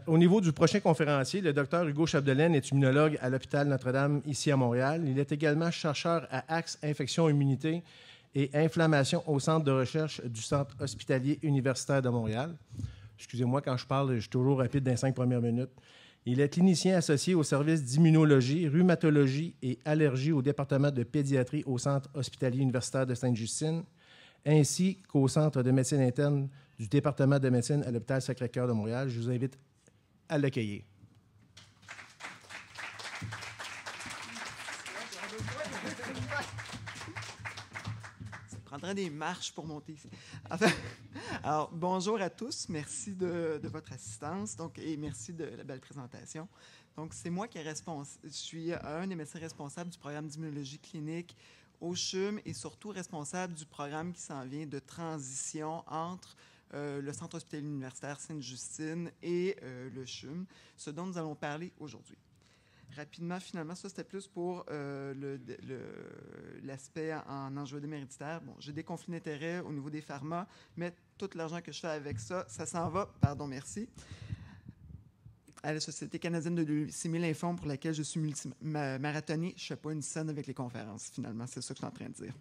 Au niveau du prochain conférencier, le Dr Hugo Chapdelaine est immunologue à l'hôpital Notre-Dame ici à Montréal. Il est également chercheur à Axe Infection-Immunité et Inflammation au centre de recherche du Centre hospitalier universitaire de Montréal. Excusez-moi, quand je parle, je suis toujours rapide dans les 5 premières minutes. Il est clinicien associé au service d'immunologie, rhumatologie et allergie au département de pédiatrie au Centre hospitalier universitaire de Sainte-Justine, ainsi qu'au Centre de médecine interne du département de médecine à l'hôpital Sacré-Cœur de Montréal. Je vous invite à l'accueillir. Ça prendrait des marches pour monter ici. Enfin, alors, bonjour à tous. Merci de votre assistance et merci de la belle présentation. Donc, c'est moi qui je suis un des médecins responsables du programme d'immunologie clinique au CHUM et surtout responsable du programme qui s'en vient de transition entre le Centre hospitalier universitaire Sainte-Justine et le CHUM, ce dont nous allons parler aujourd'hui. Rapidement, finalement, ça, c'était plus pour l'aspect en angioédème héréditaire. Bon, j'ai des conflits d'intérêts au niveau des pharma, mais tout l'argent que je fais avec ça, ça s'en va, merci, à la Société canadienne de leucémie lymphome pour laquelle je suis marathonnier. Je ne fais pas une scène avec les conférences, finalement. C'est ça que je suis en train de dire.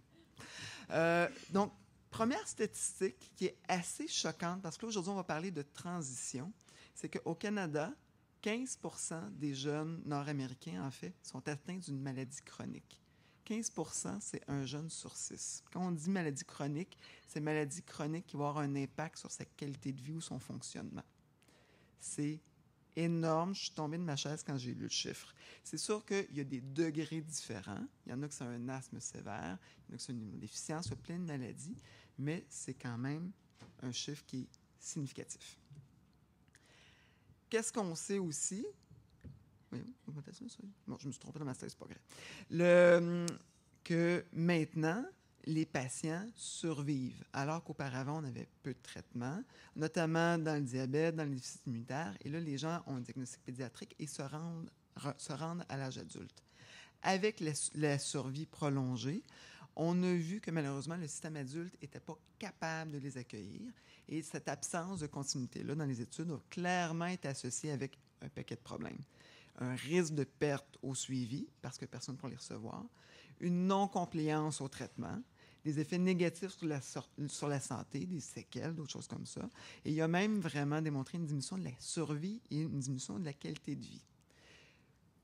Donc, première statistique qui est assez choquante, parce que là, aujourd'hui, on va parler de transition, c'est qu'au Canada, 15 % des jeunes nord-américains, en fait, sont atteints d'une maladie chronique. 15 %, c'est un jeune sur 6. Quand on dit maladie chronique, c'est maladie chronique qui va avoir un impact sur sa qualité de vie ou son fonctionnement. C'est énorme. Je suis tombée de ma chaise quand j'ai lu le chiffre. C'est sûr qu'il y a des degrés différents. Il y en a qui sont un asthme sévère, il y en a qui sont une immunodéficience, il y a plein de maladies, mais c'est quand même un chiffre qui est significatif. Qu'est-ce qu'on sait aussi? Oui, bon, je me suis trompée dans ma slide, c'est pas grave. Que maintenant, les patients survivent, alors qu'auparavant, on avait peu de traitements, notamment dans le diabète, dans le déficit immunitaire. Et là, les gens ont un diagnostic pédiatrique et se rendent à l'âge adulte. Avec la survie prolongée, on a vu que malheureusement, le système adulte n'était pas capable de les accueillir. Et cette absence de continuité-là dans les études a clairement été associée avec un paquet de problèmes. Un risque de perte au suivi, parce que personne ne peut les recevoir, une non-compliance au traitement, des effets négatifs sur la santé, des séquelles, d'autres choses comme ça. Et il y a même vraiment démontré une diminution de la survie et une diminution de la qualité de vie.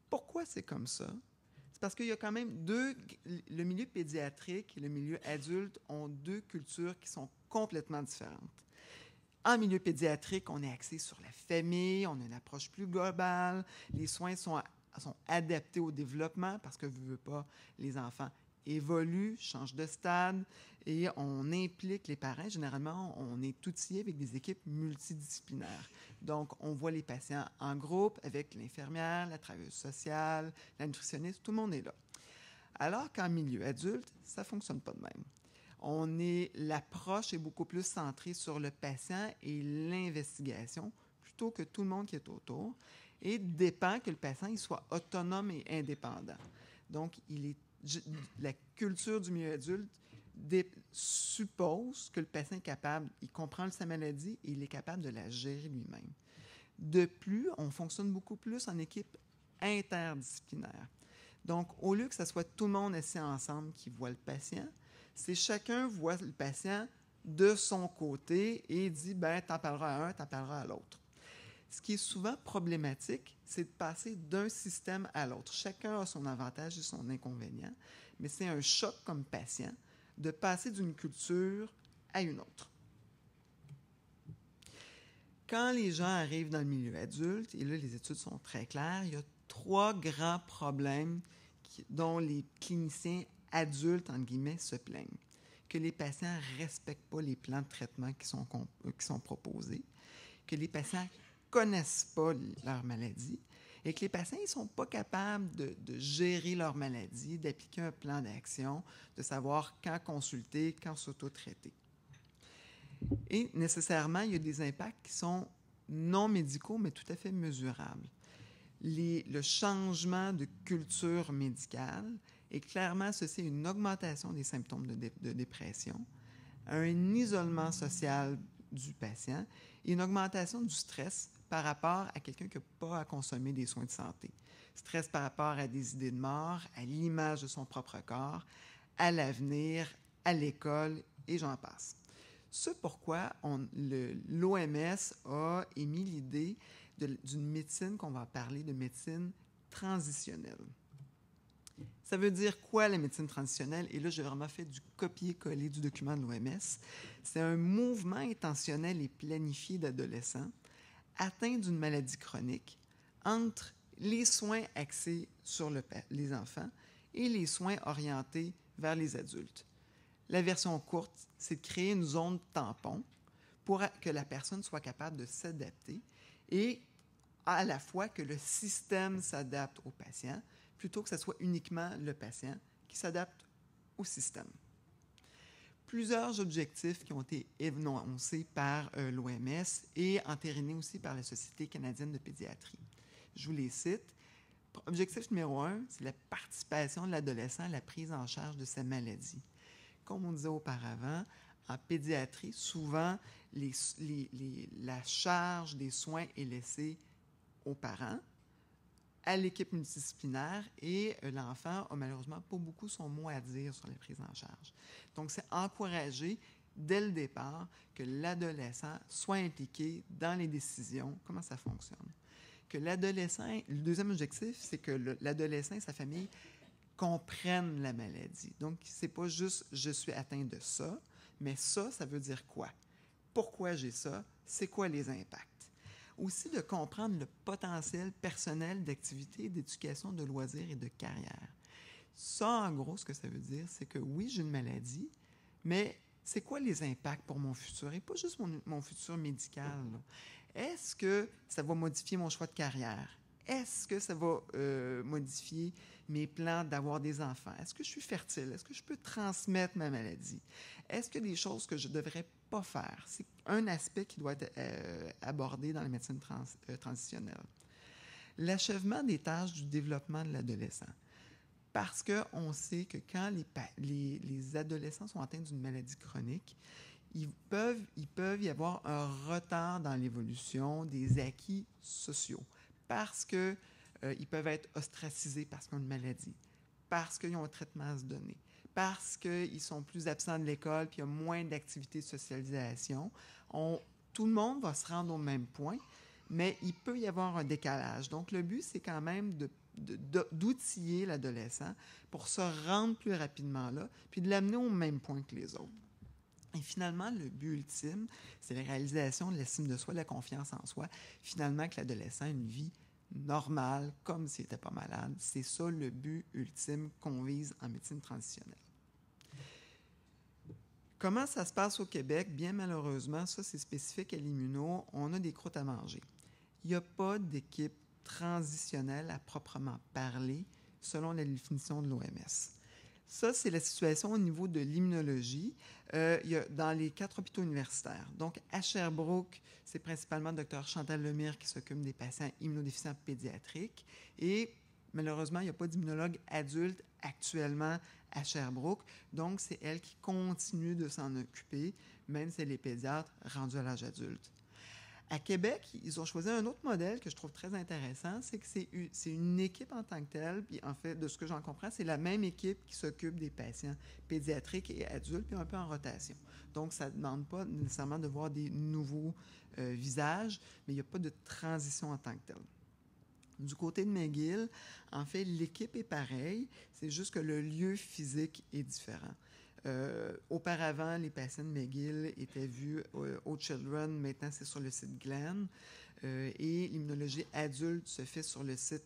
Pourquoi c'est comme ça? C'est parce qu'il y a quand même le milieu pédiatrique et le milieu adulte ont deux cultures qui sont complètement différentes. En milieu pédiatrique, on est axé sur la famille, on a une approche plus globale, les soins sont adaptés au développement parce que, veut pas, les enfants évoluent, changent de stade et on implique les parents. Généralement, on est outillé avec des équipes multidisciplinaires. Donc, on voit les patients en groupe avec l'infirmière, la travailleuse sociale, la nutritionniste, tout le monde est là. Alors qu'en milieu adulte, ça ne fonctionne pas de même. L'approche est beaucoup plus centrée sur le patient et l'investigation plutôt que tout le monde qui est autour et dépend que le patient il soit autonome et indépendant. Donc, la culture du milieu adulte suppose que le patient est capable, il comprend sa maladie et il est capable de la gérer lui-même. De plus, on fonctionne beaucoup plus en équipe interdisciplinaire. Donc, au lieu que ce soit tout le monde assis ensemble qui voit le patient, c'est chacun voit le patient de son côté et dit, t'en parleras à un, t'en parleras à l'autre. Ce qui est souvent problématique, c'est de passer d'un système à l'autre. Chacun a son avantage et son inconvénient, mais c'est un choc comme patient de passer d'une culture à une autre. Quand les gens arrivent dans le milieu adulte, et là, les études sont très claires, il y a 3 grands problèmes dont les cliniciens adultes, entre guillemets, se plaignent. Que les patients ne respectent pas les plans de traitement qui sont proposés, que les patients ne connaissent pas leur maladie et que les patients ne sont pas capables de gérer leur maladie, d'appliquer un plan d'action, de savoir quand consulter, quand s'auto-traiter. Et nécessairement, il y a des impacts qui sont non médicaux, mais tout à fait mesurables. Le changement de culture médicale est clairement associé à une augmentation des symptômes de dépression, à un isolement social du patient et une augmentation du stress par rapport à quelqu'un qui n'a pas à consommer des soins de santé. Stress par rapport à des idées de mort, à l'image de son propre corps, à l'avenir, à l'école, et j'en passe. C'est pourquoi l'OMS a émis l'idée d'une médecine qu'on va parler de médecine transitionnelle. Ça veut dire quoi, la médecine transitionnelle? Et là, j'ai vraiment fait du copier-coller du document de l'OMS. C'est un mouvement intentionnel et planifié d'adolescents atteints d'une maladie chronique entre les soins axés sur les enfants et les soins orientés vers les adultes. La version courte, c'est de créer une zone tampon pour que la personne soit capable de s'adapter et à la fois que le système s'adapte au patient, plutôt que ce soit uniquement le patient qui s'adapte au système. Plusieurs objectifs qui ont été énoncés par l'OMS et entérinés aussi par la Société canadienne de pédiatrie. Je vous les cite. Objectif numéro 1, c'est la participation de l'adolescent à la prise en charge de sa maladie. Comme on disait auparavant, en pédiatrie, souvent, la charge des soins est laissée aux parents, à l'équipe multidisciplinaire, et l'enfant a malheureusement pas beaucoup son mot à dire sur la prise en charge. Donc, c'est encourager dès le départ que l'adolescent soit impliqué dans les décisions, comment ça fonctionne. Que l'adolescent, le deuxième objectif, c'est que l'adolescent et sa famille comprennent la maladie. Donc, c'est pas juste « je suis atteint de ça », mais ça veut dire quoi? Pourquoi j'ai ça? C'est quoi les impacts? Aussi de comprendre le potentiel personnel d'activité, d'éducation, de loisirs et de carrière. Ça, en gros, ce que ça veut dire, c'est que oui, j'ai une maladie, mais c'est quoi les impacts pour mon futur? Et pas juste mon futur médical. Est-ce que ça va modifier mon choix de carrière? Est-ce que ça va modifier mes plans d'avoir des enfants? Est-ce que je suis fertile? Est-ce que je peux transmettre ma maladie? Est-ce qu'il y a des choses que je ne devrais pas faire? C'est un aspect qui doit être abordé dans la médecine transitionnelle. L'achèvement des tâches du développement de l'adolescent. Parce qu'on sait que quand les adolescents sont atteints d'une maladie chronique, il peut y avoir un retard dans l'évolution des acquis sociaux. Parce qu'ils peuvent être ostracisés parce qu'ils ont une maladie, parce qu'ils ont un traitement à se donner, parce qu'ils sont plus absents de l'école puis il y a moins d'activités de socialisation. Tout le monde va se rendre au même point, mais il peut y avoir un décalage. Donc, le but, c'est quand même d'outiller l'adolescent pour se rendre plus rapidement là, puis de l'amener au même point que les autres. Et finalement, le but ultime, c'est la réalisation de l'estime de soi, de la confiance en soi. Finalement, que l'adolescent ait une vie normale, comme s'il n'était pas malade. C'est ça le but ultime qu'on vise en médecine transitionnelle. Comment ça se passe au Québec? Bien malheureusement, ça c'est spécifique à l'immuno, on a des croûtes à manger. Il n'y a pas d'équipe transitionnelle à proprement parler, selon la définition de l'OMS. Ça, c'est la situation au niveau de l'immunologie dans les 4 hôpitaux universitaires. Donc, à Sherbrooke, c'est principalement le Dr Chantal Lemire qui s'occupe des patients immunodéficients pédiatriques. Et malheureusement, il n'y a pas d'immunologue adulte actuellement à Sherbrooke. Donc, c'est elle qui continue de s'en occuper, même si elle est pédiatre rendue à l'âge adulte. À Québec, ils ont choisi un autre modèle que je trouve très intéressant, c'est que c'est une équipe en tant que telle, puis en fait, de ce que j'en comprends, c'est la même équipe qui s'occupe des patients pédiatriques et adultes, puis un peu en rotation. Donc, ça ne demande pas nécessairement de voir des nouveaux visages, mais il n'y a pas de transition en tant que telle. Du côté de McGill, en fait, l'équipe est pareille, c'est juste que le lieu physique est différent. Auparavant, les patients de McGill étaient vus au Children. Maintenant, c'est sur le site Glenn. Et l'immunologie adulte se fait sur le site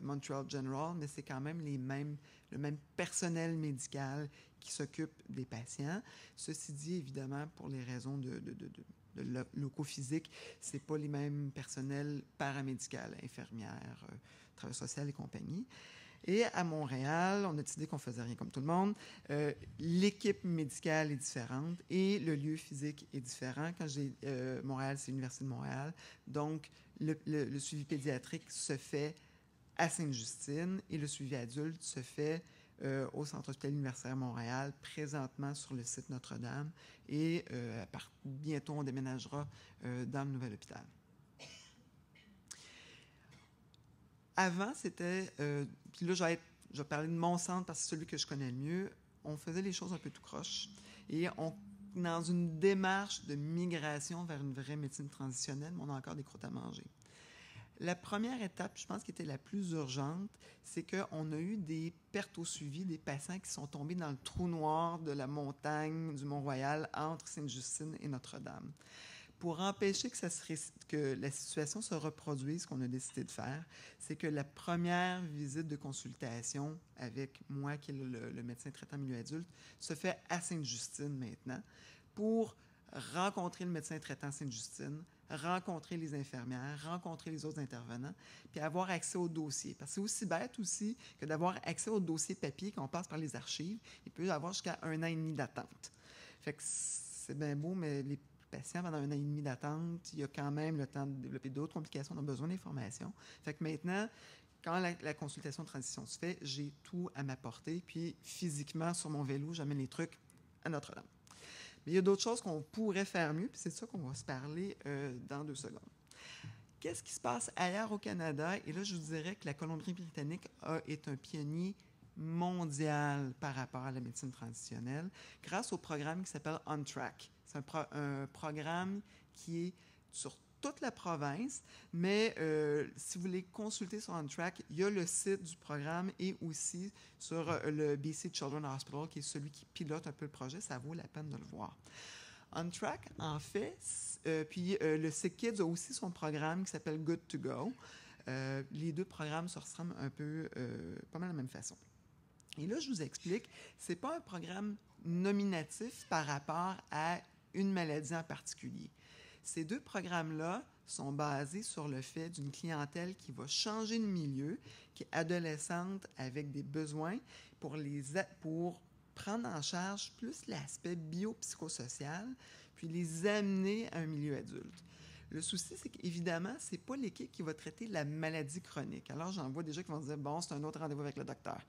Montreal General, mais c'est quand même le même personnel médical qui s'occupe des patients. Ceci dit, évidemment, pour les raisons de locaux physiques, ce n'est pas les mêmes personnels paramédicaux, infirmières, travail social et compagnie. Et à Montréal, on a décidé qu'on ne faisait rien comme tout le monde. L'équipe médicale est différente et le lieu physique est différent. Quand j'ai Montréal, c'est l'Université de Montréal. Donc, le suivi pédiatrique se fait à Sainte-Justine et le suivi adulte se fait au Centre hospitalier universitaire Montréal, présentement sur le site Notre-Dame, et bientôt on déménagera dans le nouvel hôpital. Avant, c'était... puis là, je vais parler de mon centre parce que c'est celui que je connais le mieux. On faisait les choses un peu tout croche. Et dans une démarche de migration vers une vraie médecine transitionnelle, mais on a encore des croûtes à manger. La première étape, je pense qui était la plus urgente, c'est qu'on a eu des pertes au suivi, des patients qui sont tombés dans le trou noir de la montagne du Mont-Royal entre Sainte-Justine et Notre-Dame. Pour empêcher que la situation se reproduise, ce qu'on a décidé de faire, c'est que la première visite de consultation avec moi, qui est le médecin traitant milieu adulte, se fait à Sainte-Justine maintenant pour rencontrer le médecin traitant Sainte-Justine, rencontrer les infirmières, rencontrer les autres intervenants, puis avoir accès au dossier. Parce que c'est aussi bête aussi que d'avoir accès au dossier papier quand on passe par les archives. Il peut y avoir jusqu'à 1 an et demi d'attente. Fait que c'est bien beau, mais les patients, pendant 1 an et demi d'attente, il y a quand même le temps de développer d'autres complications, on a besoin d'informations. Fait que maintenant, quand la consultation de transition se fait, j'ai tout à ma portée, puis physiquement, sur mon vélo, j'amène les trucs à Notre-Dame. Mais il y a d'autres choses qu'on pourrait faire mieux, puis c'est de ça qu'on va se parler dans 2 secondes. Qu'est-ce qui se passe ailleurs au Canada? Et là, je vous dirais que la Colombie-Britannique est un pionnier mondial par rapport à la médecine transitionnelle grâce au programme qui s'appelle On Track. C'est un programme qui est sur toute la province, mais si vous voulez consulter sur On Track, il y a le site du programme et aussi sur le BC Children's Hospital, qui est celui qui pilote un peu le projet. Ça vaut la peine de le voir. On Track, en fait, puis le Sick Kids a aussi son programme qui s'appelle Good to Go. Les 2 programmes se ressemblent un peu, pas mal de la même façon. Et là, je vous explique, c'est pas un programme nominatif par rapport à une maladie en particulier. Ces 2 programmes-là sont basés sur le fait d'une clientèle qui va changer de milieu, qui est adolescente avec des besoins pour prendre en charge plus l'aspect biopsychosocial, puis les amener à un milieu adulte. Le souci, c'est qu'évidemment, ce n'est pas l'équipe qui va traiter la maladie chronique. Alors, j'en vois déjà qui vont dire, bon, c'est un autre rendez-vous avec le docteur.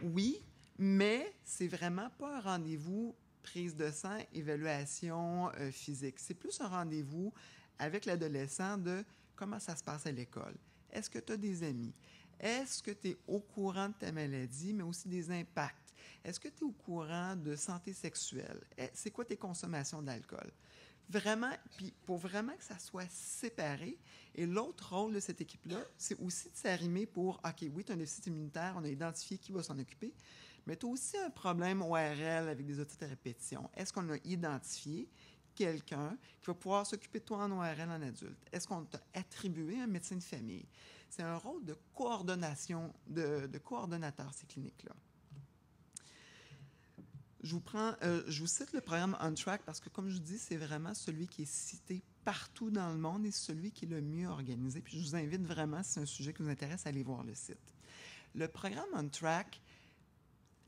Oui, mais c'est vraiment pas un rendez-vous prise de sang, évaluation physique. C'est plus un rendez-vous avec l'adolescent de comment ça se passe à l'école. Est-ce que tu as des amis? Est-ce que tu es au courant de ta maladie, mais aussi des impacts? Est-ce que tu es au courant de santé sexuelle? C'est quoi tes consommations d'alcool? Vraiment, puis pour vraiment que ça soit séparé. Et l'autre rôle de cette équipe-là, c'est aussi de s'arrimer pour, OK, oui, tu as un déficit immunitaire, on a identifié qui va s'en occuper, mais tu as aussi un problème ORL avec des otites à répétition. Est-ce qu'on a identifié quelqu'un qui va pouvoir s'occuper de toi en ORL en adulte? Est-ce qu'on t'a attribué un médecin de famille? C'est un rôle de coordination, de coordonnateur, ces cliniques-là. Je vous cite le programme On Track parce que, comme je vous dis, c'est vraiment celui qui est cité partout dans le monde et celui qui est le mieux organisé. Puis je vous invite vraiment, si c'est un sujet qui vous intéresse, à aller voir le site. Le programme On Track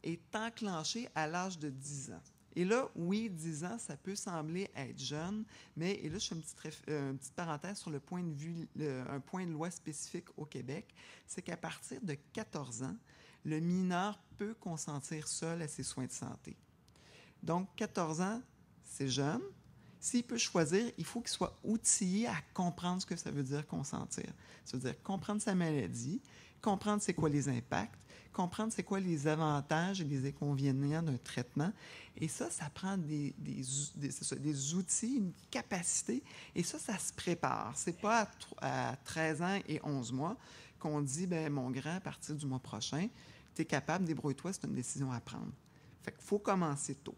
est enclenché à l'âge de 10 ans. Et là, oui, 10 ans, ça peut sembler être jeune, mais, et là, je fais une petite parenthèse sur le point de vue, un point de loi spécifique au Québec, c'est qu'à partir de 14 ans, le mineur peut consentir seul à ses soins de santé. Donc, 14 ans, c'est jeune. S'il peut choisir, il faut qu'il soit outillé à comprendre ce que ça veut dire consentir. Ça veut dire comprendre sa maladie, comprendre c'est quoi les impacts, comprendre c'est quoi les avantages et les inconvénients d'un traitement. Et ça prend des outils, une capacité. Et ça se prépare. C'est pas à 13 ans et 11 mois qu'on dit, bien, mon grand, à partir du mois prochain, tu es capable, débrouille-toi, c'est une décision à prendre. Fait qu'il faut commencer tôt.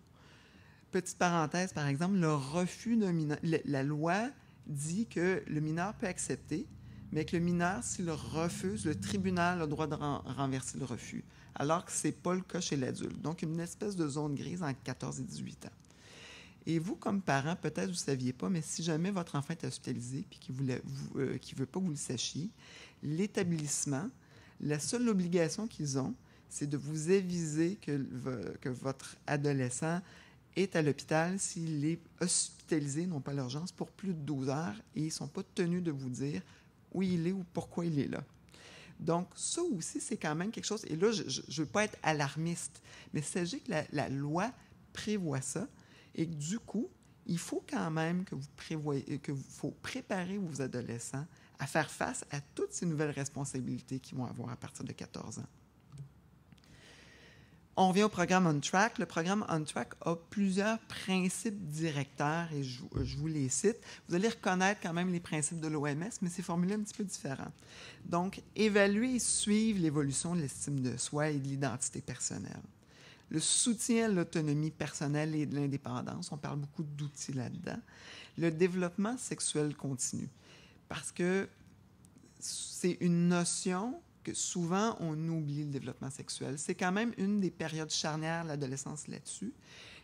Petite parenthèse, par exemple, le refus d'un mineur. La loi dit que le mineur peut accepter, mais que le mineur, s'il le refuse, le tribunal a le droit de renverser le refus, alors que ce n'est pas le cas chez l'adulte. Donc, une espèce de zone grise entre 14 et 18 ans. Et vous, comme parent, peut-être vous ne saviez pas, mais si jamais votre enfant est hospitalisé et qu'il ne veut pas que vous le sachiez, l'établissement, la seule obligation qu'ils ont, c'est de vous aviser que votre adolescent est à l'hôpital s'il est hospitalisé, non pas à l'urgence, pour plus de 12 heures et ils ne sont pas tenus de vous dire où il est ou pourquoi il est là. Donc, ça aussi, c'est quand même quelque chose. Et là, je ne veux pas être alarmiste, mais sachez que la loi prévoit ça et que du coup, il faut quand même que faut préparer vos adolescents à faire face à toutes ces nouvelles responsabilités qu'ils vont avoir à partir de 14 ans. On vient au programme On Track. Le programme On Track a plusieurs principes directeurs et je vous les cite. Vous allez reconnaître quand même les principes de l'OMS, mais c'est formulé un petit peu différent. Donc, évaluer et suivre l'évolution de l'estime de soi et de l'identité personnelle. Le soutien à l'autonomie personnelle et de l'indépendance. On parle beaucoup d'outils là-dedans. Le développement sexuel continu. Parce que c'est une notion que souvent, on oublie le développement sexuel. C'est quand même une des périodes charnières de l'adolescence là-dessus.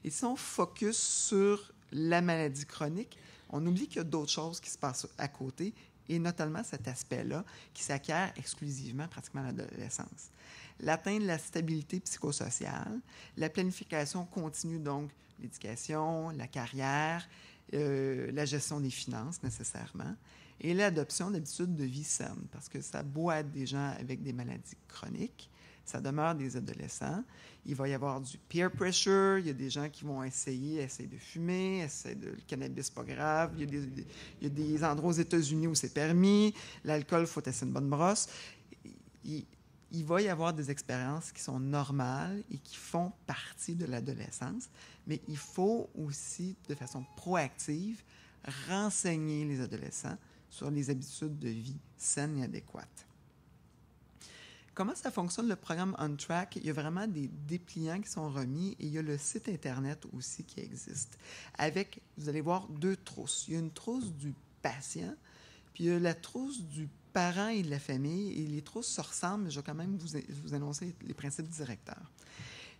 Et si on focus sur la maladie chronique, on oublie qu'il y a d'autres choses qui se passent à côté, et notamment cet aspect-là qui s'acquiert exclusivement pratiquement à l'adolescence. L'atteinte de la stabilité psychosociale, la planification continue, donc l'éducation, la carrière, la gestion des finances nécessairement, et l'adoption d'habitudes de vie saines, parce que ça doit être des gens avec des maladies chroniques, ça demeure des adolescents. Il va y avoir du peer pressure, il y a des gens qui vont essayer de fumer, le cannabis, pas grave, il y a des endroits aux États-Unis où c'est permis, l'alcool, il faut tester une bonne brosse. Il va y avoir des expériences qui sont normales et qui font partie de l'adolescence, mais il faut aussi, de façon proactive, renseigner les adolescents sur les habitudes de vie saines et adéquates. Comment ça fonctionne, le programme On Track? Il y a vraiment des dépliants qui sont remis et il y a le site Internet aussi qui existe. Avec, vous allez voir, 2 trousses. Il y a une trousse du patient, puis il y a la trousse du parent et de la famille. Et les trousses se ressemblent, mais je vais quand même vous annoncer les principes directeurs.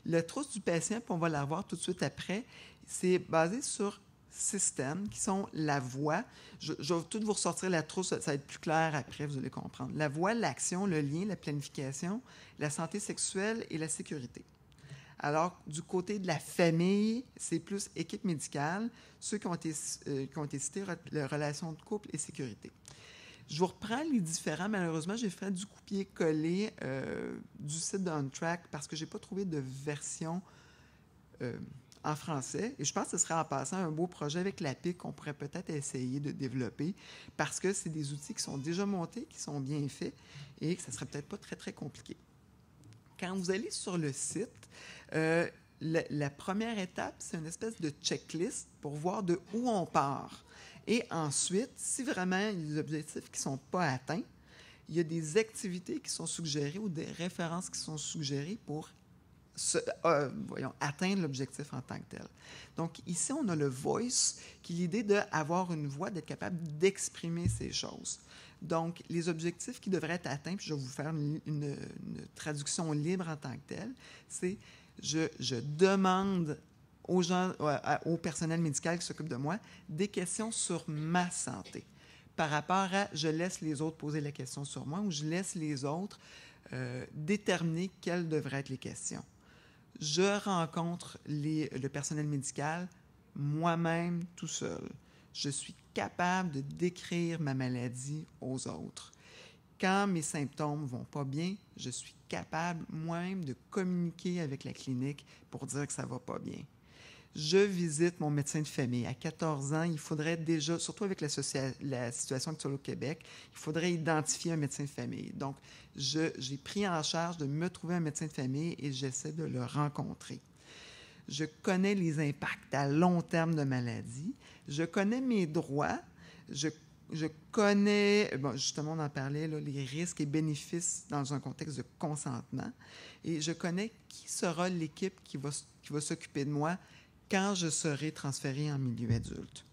La trousse du patient, puis on va la voir tout de suite après, c'est basé sur systèmes qui sont la voix. Je vais tout vous ressortir la trousse, ça va être plus clair après, vous allez comprendre. La voix, l'action, le lien, la planification, la santé sexuelle et la sécurité. Alors, du côté de la famille, c'est plus équipe médicale. Ceux qui ont été cités, relations de couple et sécurité. Je vous reprends les différents. Malheureusement, j'ai fait du copier-coller du site d'On Track parce que je n'ai pas trouvé de version en français. Et je pense que ce serait en passant un beau projet avec l'APIC qu'on pourrait peut-être essayer de développer parce que c'est des outils qui sont déjà montés, qui sont bien faits et que ça ne serait peut-être pas très, très compliqué. Quand vous allez sur le site, la première étape, c'est une espèce de checklist pour voir de où on part. Et ensuite, si vraiment il y a des objectifs qui ne sont pas atteints, il y a des activités qui sont suggérées ou des références qui sont suggérées pour atteindre l'objectif en tant que tel. Donc, ici, on a le voice, qui est l'idée d'avoir une voix, d'être capable d'exprimer ces choses. Donc, les objectifs qui devraient être atteints, puis je vais vous faire une traduction libre en tant que telle, c'est je demande aux gens, au personnel médical qui s'occupe de moi, des questions sur ma santé. Par rapport à je laisse les autres poser la question sur moi ou je laisse les autres déterminer quelles devraient être les questions. Je rencontre le personnel médical moi-même tout seul. Je suis capable de décrire ma maladie aux autres. Quand mes symptômes ne vont pas bien, je suis capable moi-même de communiquer avec la clinique pour dire que ça ne va pas bien. Je visite mon médecin de famille. À 14 ans, il faudrait déjà, surtout avec la situation actuelle au Québec, il faudrait identifier un médecin de famille. Donc, j'ai pris en charge de me trouver un médecin de famille et j'essaie de le rencontrer. Je connais les impacts à long terme de maladie. Je connais mes droits. Je connais, justement, on en parlait, là, les risques et bénéfices dans un contexte de consentement. Et je connais qui sera l'équipe qui va s'occuper de moi quand je serai transféré en milieu adulte.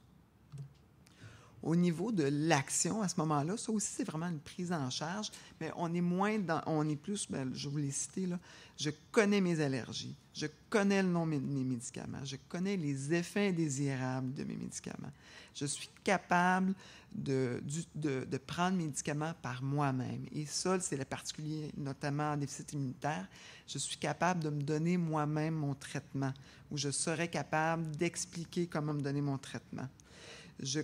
Au niveau de l'action, à ce moment-là, ça aussi, c'est vraiment une prise en charge, mais on est plus, je vous l'ai cité, là, je connais mes allergies, je connais le nom de mes médicaments, je connais les effets indésirables de mes médicaments. Je suis capable de prendre mes médicaments par moi-même. Et ça, c'est le particulier, notamment en déficit immunitaire. Je suis capable de me donner moi-même mon traitement, ou je serais capable d'expliquer comment me donner mon traitement. Je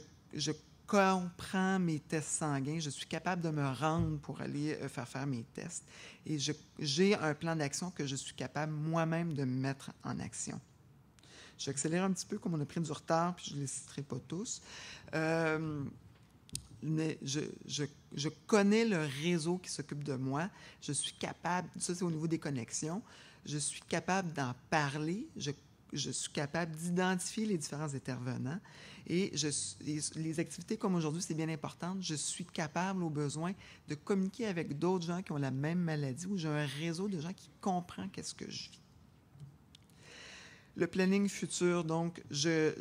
comprends mes tests sanguins, je suis capable de me rendre pour aller faire mes tests. Et j'ai un plan d'action que je suis capable moi-même de mettre en action. J'accélère un petit peu, comme on a pris du retard, puis je ne les citerai pas tous. Mais je connais le réseau qui s'occupe de moi. Je suis capable, ça c'est au niveau des connexions, je suis capable d'en parler, je suis capable d'identifier les différents intervenants. Et les activités comme aujourd'hui, c'est bien important. Je suis capable, au besoin, de communiquer avec d'autres gens qui ont la même maladie ou j'ai un réseau de gens qui comprend qu'est-ce que je vis. Le planning futur, donc, je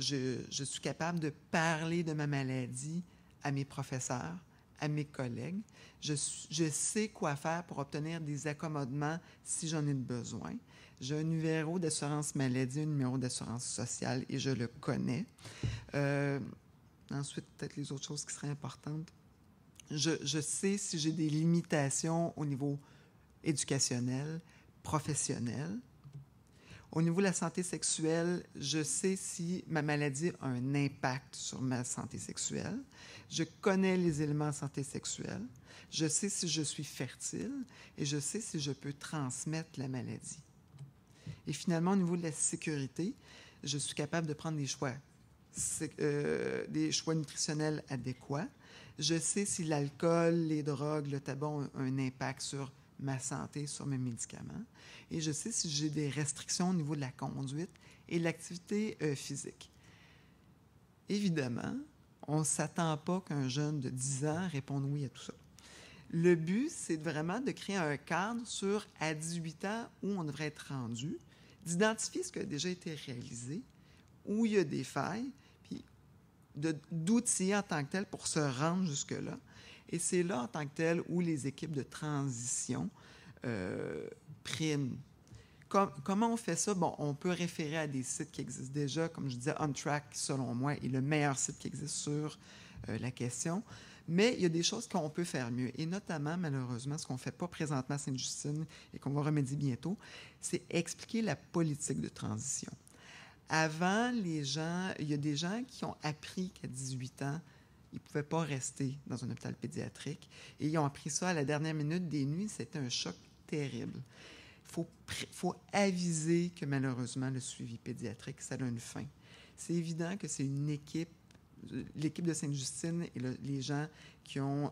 suis capable de parler de ma maladie à mes professeurs, à mes collègues. Je sais quoi faire pour obtenir des accommodements si j'en ai besoin. J'ai un numéro d'assurance maladie, un numéro d'assurance sociale et je le connais. Ensuite, peut-être les autres choses qui seraient importantes. Je sais si j'ai des limitations au niveau éducationnel, professionnel. Au niveau de la santé sexuelle, je sais si ma maladie a un impact sur ma santé sexuelle. Je connais les éléments de santé sexuelle. Je sais si je suis fertile et je sais si je peux transmettre la maladie. Et finalement, au niveau de la sécurité, je suis capable de prendre des choix nutritionnels adéquats. Je sais si l'alcool, les drogues, le tabac ont un impact sur ma santé, sur mes médicaments. Et je sais si j'ai des restrictions au niveau de la conduite et de l'activité physique. Évidemment, on ne s'attend pas qu'un jeune de 10 ans réponde oui à tout ça. Le but, c'est vraiment de créer un cadre sur, à 18 ans, où on devrait être rendu, d'identifier ce qui a déjà été réalisé, où il y a des failles, puis d'outiller en tant que tel pour se rendre jusque-là. Et c'est là, en tant que tel, où les équipes de transition priment. Comment on fait ça? Bon, on peut référer à des sites qui existent déjà. Comme je disais, OnTrack, selon moi, est le meilleur site qui existe sur la question. Mais il y a des choses qu'on peut faire mieux. Et notamment, malheureusement, ce qu'on ne fait pas présentement à Sainte-Justine et qu'on va remédier bientôt, c'est expliquer la politique de transition. Avant, il y a des gens qui ont appris qu'à 18 ans, ils ne pouvaient pas rester dans un hôpital pédiatrique. Et ils ont appris ça à la dernière minute des nuits. C'était un choc terrible. Il faut aviser que malheureusement, le suivi pédiatrique, ça a une fin. C'est évident que c'est une équipe, l'équipe de Sainte-Justine et les gens qui ont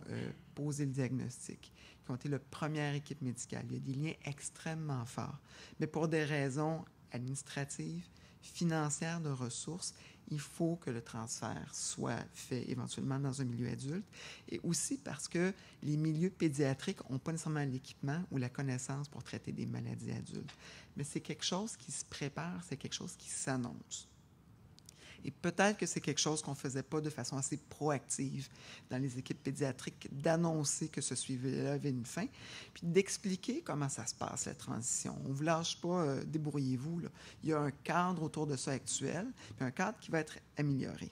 posé le diagnostic, qui ont été la première équipe médicale. Il y a des liens extrêmement forts. Mais pour des raisons administratives, financières, de ressources, il faut que le transfert soit fait éventuellement dans un milieu adulte. Et aussi parce que les milieux pédiatriques n'ont pas nécessairement l'équipement ou la connaissance pour traiter des maladies adultes. Mais c'est quelque chose qui se prépare, c'est quelque chose qui s'annonce. Et peut-être que c'est quelque chose qu'on ne faisait pas de façon assez proactive dans les équipes pédiatriques, d'annoncer que ce suivi-là avait une fin, puis d'expliquer comment ça se passe, la transition. On ne vous lâche pas, débrouillez-vous, là. Il y a un cadre autour de ça actuel, puis un cadre qui va être amélioré.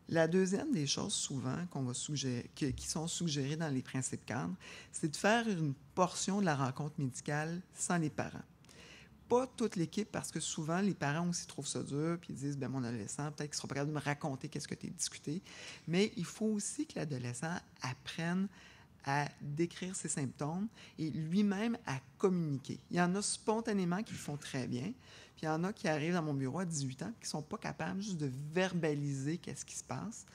La deuxième des choses, souvent, qu'on va suggérer, qui sont suggérées dans les principes cadres, c'est de faire une portion de la rencontre médicale sans les parents. Pas toute l'équipe, parce que souvent, les parents aussi trouvent ça dur, puis ils disent, bien, mon adolescent, peut-être qu'ils ne seront pas capables de me raconter qu'est-ce que tu as discuté. Mais il faut aussi que l'adolescent apprenne à décrire ses symptômes et lui-même à communiquer. Il y en a spontanément qui le font très bien, puis il y en a qui arrivent dans mon bureau à 18 ans qui ne sont pas capables juste de verbaliser qu'est-ce qui se passe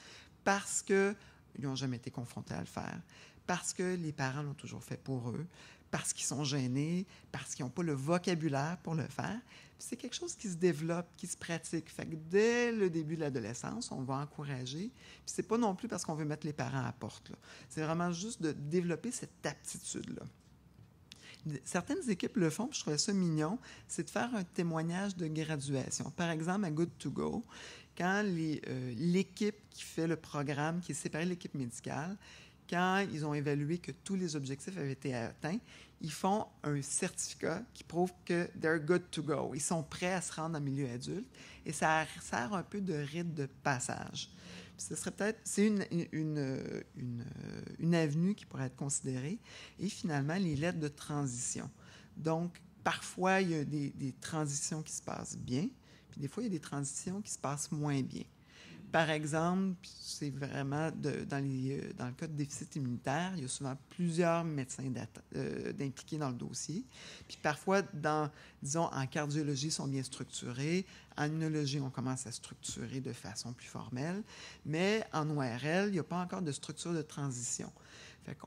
parce qu'ils n'ont jamais été confrontés à le faire, parce que les parents l'ont toujours fait pour eux, parce qu'ils sont gênés, parce qu'ils n'ont pas le vocabulaire pour le faire. Puis c'est quelque chose qui se développe, qui se pratique. Fait que dès le début de l'adolescence, on va encourager. Puis c'est pas non plus parce qu'on veut mettre les parents à la porte, là. C'est vraiment juste de développer cette aptitude-là. Certaines équipes le font, puis je trouvais ça mignon, c'est de faire un témoignage de graduation. Par exemple, à Good to Go, quand l'équipe qui fait le programme, qui est séparée de l'équipe médicale, quand ils ont évalué que tous les objectifs avaient été atteints, ils font un certificat qui prouve que they're good to go. Ils sont prêts à se rendre en milieu adulte et ça sert un peu de rite de passage. Puis ce serait peut-être, c'est une avenue qui pourrait être considérée. Et finalement, les lettres de transition. Donc, parfois, il y a des transitions qui se passent bien, puis des fois, il y a des transitions qui se passent moins bien. Par exemple, c'est vraiment dans le cas de déficit immunitaire, il y a souvent plusieurs médecins d'impliqués dans le dossier. Puis parfois, disons, en cardiologie, ils sont bien structurés. En immunologie, on commence à structurer de façon plus formelle. Mais en ORL, il n'y a pas encore de structure de transition. Fait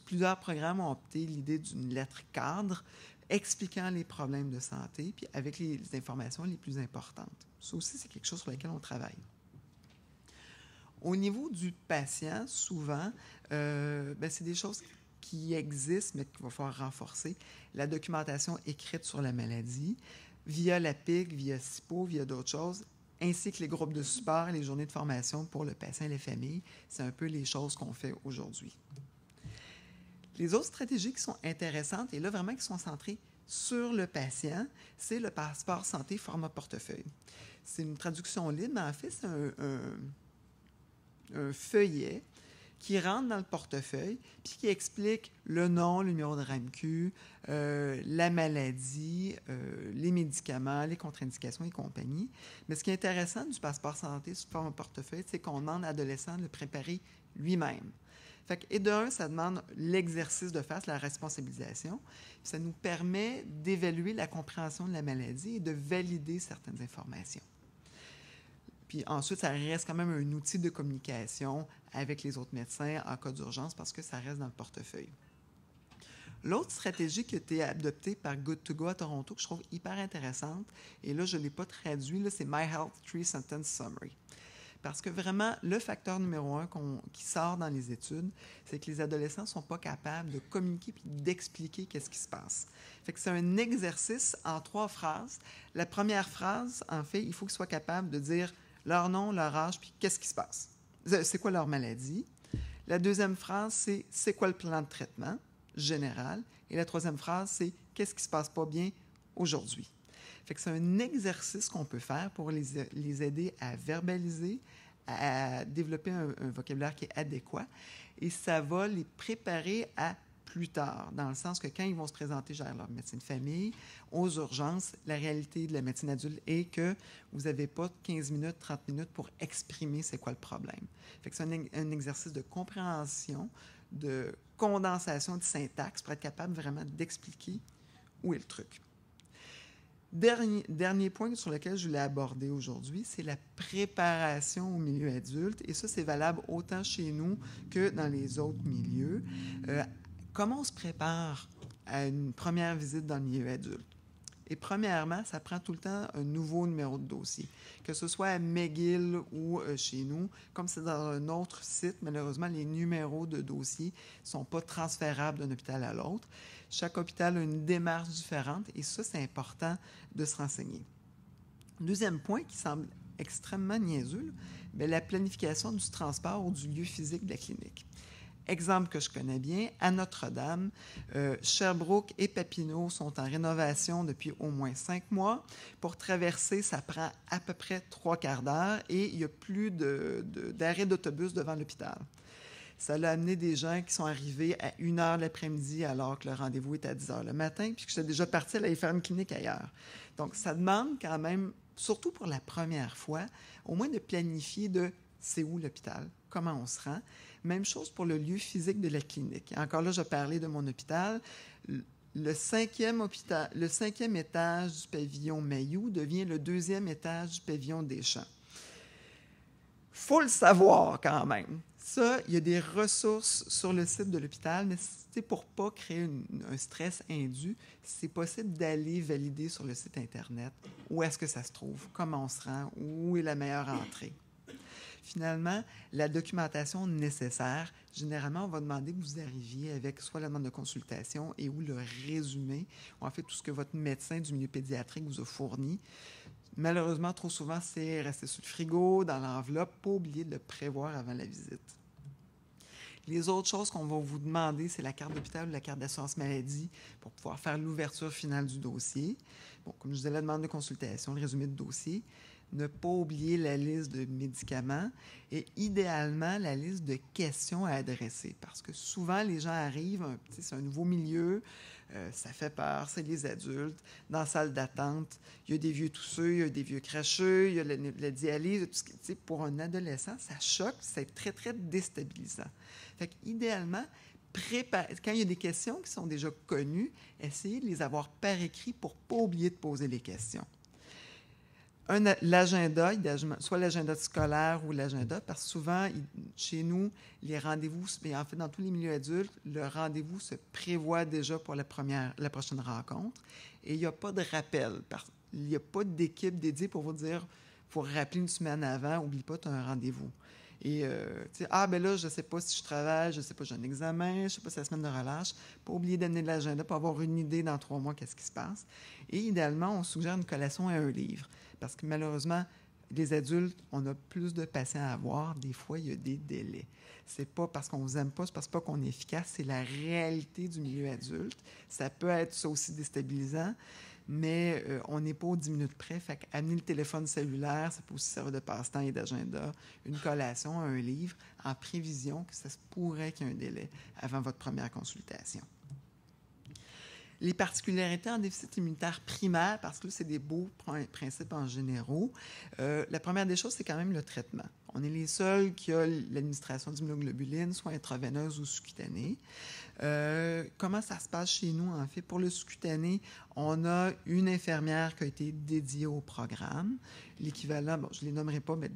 plusieurs programmes ont opté l'idée d'une lettre cadre expliquant les problèmes de santé, puis avec les informations les plus importantes. Ça aussi, c'est quelque chose sur lequel on travaille. Au niveau du patient, souvent, c'est des choses qui existent, mais qu'il va falloir renforcer. La documentation écrite sur la maladie, via la PIC, via SIPO, via d'autres choses, ainsi que les groupes de support et les journées de formation pour le patient et les familles. C'est un peu les choses qu'on fait aujourd'hui. Les autres stratégies qui sont intéressantes, et là, vraiment, qui sont centrées sur le patient, c'est le passeport santé format portefeuille. C'est une traduction libre, mais en fait, c'est un feuillet qui rentre dans le portefeuille puis qui explique le nom, le numéro de RAMQ, la maladie, les médicaments, les contre-indications et compagnie. Mais ce qui est intéressant du passeport santé sous forme de portefeuille, c'est qu'on demande à l'adolescent de le préparer lui-même. Et d'un, ça demande l'exercice de face, la responsabilisation. Puis ça nous permet d'évaluer la compréhension de la maladie et de valider certaines informations. Puis ensuite, ça reste quand même un outil de communication avec les autres médecins en cas d'urgence parce que ça reste dans le portefeuille. L'autre stratégie qui a été adoptée par Good2Go à Toronto, que je trouve hyper intéressante, et là, je ne l'ai pas traduit, là, c'est My Health 3-Sentence Summary. Parce que vraiment, le facteur numéro 1 qui sort dans les études, c'est que les adolescents ne sont pas capables de communiquer puis d'expliquer qu'est-ce qui se passe. Fait que c'est un exercice en 3 phrases. La première phrase, en fait, il faut qu'ils soient capables de dire leur nom, leur âge, puis qu'est-ce qui se passe. C'est quoi leur maladie? La deuxième phrase, c'est quoi le plan de traitement général? Et la troisième phrase, c'est qu'est-ce qui se passe pas bien aujourd'hui? Fait que c'est un exercice qu'on peut faire pour les aider à verbaliser, à développer un vocabulaire qui est adéquat. Et ça va les préparer à plus tard, dans le sens que quand ils vont se présenter vers leur médecine de famille, aux urgences, la réalité de la médecine adulte est que vous n'avez pas 15 minutes, 30 minutes pour exprimer c'est quoi le problème. Fait que c'est un exercice de compréhension, de condensation de syntaxe pour être capable vraiment d'expliquer où est le truc. Dernier point sur lequel je voulais aborder aujourd'hui, c'est la préparation au milieu adulte. Et ça, c'est valable autant chez nous que dans les autres milieux. Comment on se prépare à une première visite dans le milieu adulte? Et premièrement, ça prend tout le temps un nouveau numéro de dossier. Que ce soit à McGill ou chez nous, comme c'est dans un autre site, malheureusement, les numéros de dossier ne sont pas transférables d'un hôpital à l'autre. Chaque hôpital a une démarche différente et ça, c'est important de se renseigner. Deuxième point qui semble extrêmement niaiseux, bien, la planification du transport ou du lieu physique de la clinique. Exemple que je connais bien, à Notre-Dame, Sherbrooke et Papineau sont en rénovation depuis au moins 5 mois. Pour traverser, ça prend à peu près 3/4 d'heure et il n'y a plus d'arrêt d'autobus devant l'hôpital. Ça a amené des gens qui sont arrivés à 1h l'après-midi alors que le rendez-vous est à 10h le matin, puis que j'étais déjà partie aller faire une clinique ailleurs. Donc, ça demande quand même, surtout pour la première fois, au moins de planifier c'est où l'hôpital, comment on se rend. Même chose pour le lieu physique de la clinique. Encore là, je parlais de mon hôpital. Le cinquième étage du pavillon Mayou devient le 2e étage du pavillon Deschamps. Il faut le savoir quand même. Ça, il y a des ressources sur le site de l'hôpital, mais c'est pour ne pas créer un stress indu, c'est possible d'aller valider sur le site Internet où est-ce que ça se trouve, comment on se rend, où est la meilleure entrée. Finalement, la documentation nécessaire, généralement, on va demander que vous arriviez avec soit la demande de consultation et ou le résumé, ou en fait tout ce que votre médecin du milieu pédiatrique vous a fourni. Malheureusement, trop souvent, c'est resté sur le frigo, dans l'enveloppe, pas oublier de le prévoir avant la visite. Les autres choses qu'on va vous demander, c'est la carte d'hôpital ou la carte d'assurance maladie pour pouvoir faire l'ouverture finale du dossier. Bon, comme je disais, la demande de consultation, le résumé de dossier. ne pas oublier la liste de médicaments et idéalement la liste de questions à adresser. Parce que souvent, les gens arrivent, c'est un nouveau milieu, ça fait peur, c'est les adultes. Dans la salle d'attente, il y a des vieux tousseux, il y a des vieux cracheux, il y a la dialyse. Tout ce qui, pour un adolescent, ça choque, c'est très, très déstabilisant. Fait qu'idéalement, quand il y a des questions qui sont déjà connues, essayez de les avoir par écrit pour ne pas oublier de poser les questions. L'agenda, soit l'agenda scolaire ou l'agenda, parce que souvent, chez nous, les rendez-vous, et en fait, dans tous les milieux adultes, le rendez-vous se prévoit déjà pour la prochaine rencontre et il n'y a pas de rappel. Il n'y a pas d'équipe dédiée pour vous dire, il faut rappeler une semaine avant, oublie pas, tu as un rendez-vous. Et, ben là, je ne sais pas si je travaille, je ne sais pas, j'ai un examen, je ne sais pas si c'est la semaine de relâche. Pas oublier d'amener de l'agenda pour avoir une idée dans 3 mois qu'est-ce qui se passe. Et idéalement, on suggère une collation et un livre. Parce que malheureusement, les adultes, on a plus de patients à avoir. Des fois, il y a des délais. C'est pas parce qu'on vous aime pas, c'est parce pas qu'on est efficace. C'est la réalité du milieu adulte. Ça peut être ça aussi déstabilisant, mais on n'est pas aux 10 minutes près. Fait qu'amener le téléphone cellulaire, ça peut aussi servir de passe-temps et d'agenda, une collation, un livre, en prévision que ça se pourrait qu'il y ait un délai avant votre première consultation. Les particularités en déficit immunitaire primaire, parce que là, c'est des beaux principes en généraux. La première des choses, c'est quand même le traitement. On est les seuls qui ont l'administration d'immunoglobuline, soit intraveineuse ou sous-cutanée. Comment ça se passe chez nous, en fait? Pour le sous-cutané, on a une infirmière qui a été dédiée au programme. L'équivalent, bon, je ne les nommerai pas, mais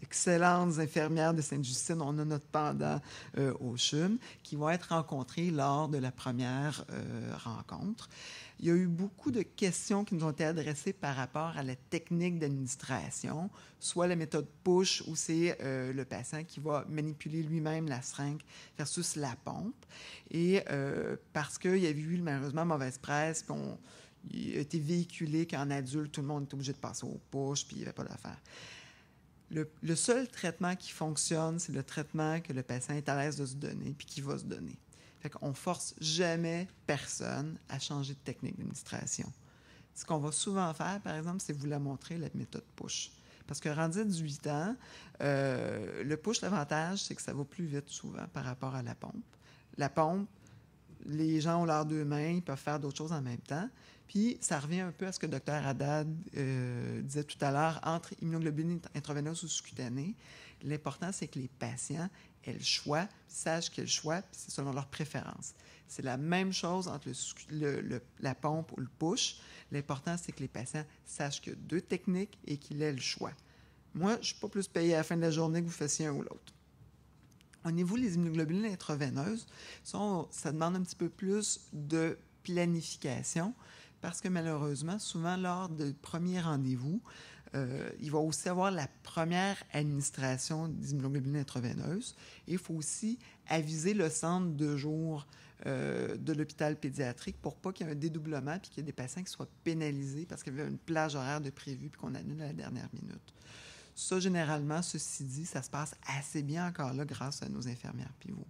excellentes infirmières de Sainte-Justine, on a notre pendant au CHUM, qui vont être rencontrées lors de la première rencontre. Il y a eu beaucoup de questions qui nous ont été adressées par rapport à la technique d'administration, soit la méthode push, où c'est le patient qui va manipuler lui-même la seringue versus la pompe. Et parce qu'il y avait eu malheureusement mauvaise presse, puis il a été véhiculé qu'en adulte, tout le monde est obligé de passer au push, puis il n'y avait pas d'affaire. Le seul traitement qui fonctionne, c'est le traitement que le patient est à l'aise de se donner puis qui va se donner. Fait qu'on ne force jamais personne à changer de technique d'administration. Ce qu'on va souvent faire, par exemple, c'est vous la montrer, la méthode push. Parce que rendu à 18 ans, le push, l'avantage, c'est que ça va plus vite souvent par rapport à la pompe. La pompe, les gens ont leurs 2 mains, ils peuvent faire d'autres choses en même temps. Puis, ça revient un peu à ce que le Dr Haddad disait tout à l'heure, entre immunoglobuline intraveineuse ou sous-cutanée. L'important, c'est que les patients aient le choix, sachent qu'ils aient le choix, puis c'est selon leur préférence. C'est la même chose entre la pompe ou le push. L'important, c'est que les patients sachent qu'il y a 2 techniques et qu'ils aient le choix. Moi, je ne suis pas plus payé à la fin de la journée que vous fassiez un ou l'autre. Au niveau des immunoglobulines intraveineuses, ça demande un petit peu plus de planification parce que malheureusement, souvent lors du premier rendez-vous, il va aussi avoir la première administration d'immunoglobulines intraveineuses et il faut aussi aviser le centre de jour de l'hôpital pédiatrique pour pas qu'il y ait un dédoublement et qu'il y ait des patients qui soient pénalisés parce qu'il y avait une plage horaire de prévu puis qu'on annule à la dernière minute. Ça, généralement, ceci dit, ça se passe assez bien encore là grâce à nos infirmières pivots.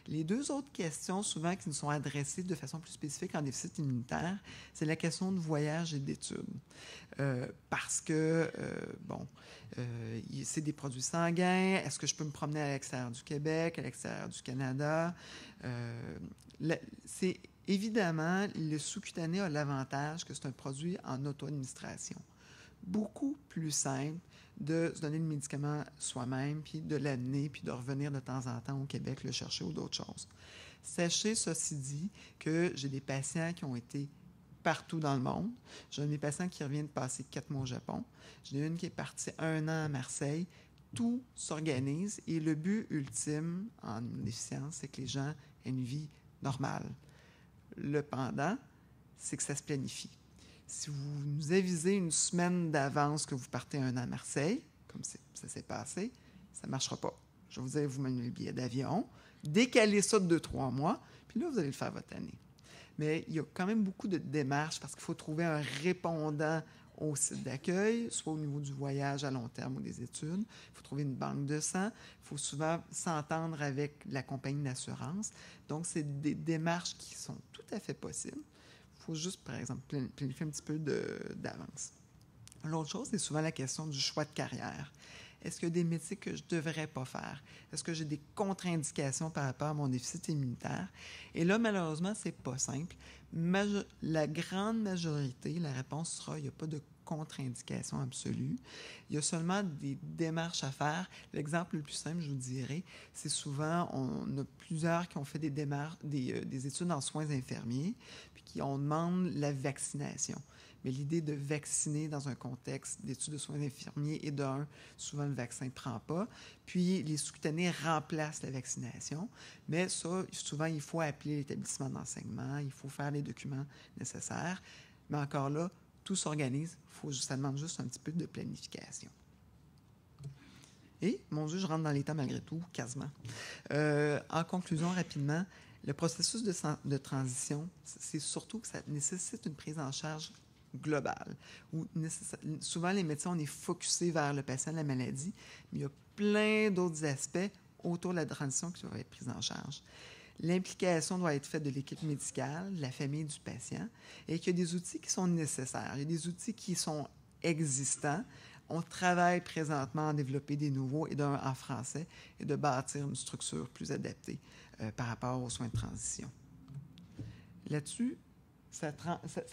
Les 2 autres questions, souvent, qui nous sont adressées de façon plus spécifique en déficit immunitaire, c'est la question de voyage et d'études. Parce que, c'est des produits sanguins. Est-ce que je peux me promener à l'extérieur du Québec, à l'extérieur du Canada? C'est évidemment, le sous-cutané a l'avantage que c'est un produit en auto-administration. Beaucoup plus simple de se donner le médicament soi-même, puis de l'amener, puis de revenir de temps en temps au Québec le chercher ou d'autres choses. Sachez, ceci dit, que j'ai des patients qui ont été partout dans le monde. J'ai des patients qui reviennent de passer 4 mois au Japon. J'en ai une qui est partie 1 an à Marseille. Tout s'organise et le but ultime en déficience, c'est que les gens aient une vie normale. Le pendant, c'est que ça se planifie. Si vous nous avisez une semaine d'avance que vous partez 1 an à Marseille, comme ça s'est passé, ça ne marchera pas. Je vais vous dire, vous menez le billet d'avion, décalez ça de 2-3 mois, puis là, vous allez le faire votre année. Mais il y a quand même beaucoup de démarches parce qu'il faut trouver un répondant au site d'accueil, soit au niveau du voyage à long terme ou des études. Il faut trouver une banque de sang. Il faut souvent s'entendre avec la compagnie d'assurance. Donc, c'est des démarches qui sont tout à fait possibles. Il faut juste, par exemple, planifier un petit peu d'avance. L'autre chose, c'est souvent la question du choix de carrière. Est-ce qu'il y a des métiers que je ne devrais pas faire? Est-ce que j'ai des contre-indications par rapport à mon déficit immunitaire? Et là, malheureusement, ce n'est pas simple. La grande majorité, la réponse sera il n'y a pas de contre-indication absolue. Il y a seulement des démarches à faire. L'exemple le plus simple, je vous dirais, c'est souvent, on a plusieurs qui ont fait des études en soins infirmiers, puis on demande la vaccination. Mais l'idée de vacciner dans un contexte d'études de soins infirmiers est souvent le vaccin ne prend pas. Puis les sous-cutanés remplacent la vaccination. Mais ça, souvent, il faut appeler l'établissement d'enseignement, il faut faire les documents nécessaires. Mais encore là, tout s'organise. Ça demande juste un petit peu de planification. Et, mon Dieu, je rentre dans les temps malgré tout, quasiment. En conclusion, rapidement, le processus de transition, c'est surtout que ça nécessite une prise en charge globale. Souvent, les médecins, on est focusé vers le patient, la maladie, mais il y a plein d'autres aspects autour de la transition qui doivent être pris en charge. L'implication doit être faite de l'équipe médicale, de la famille du patient, et qu'il y a des outils qui sont nécessaires. Il y a des outils qui sont existants. On travaille présentement à développer des nouveaux, et en français, et de bâtir une structure plus adaptée par rapport aux soins de transition. Là-dessus, ça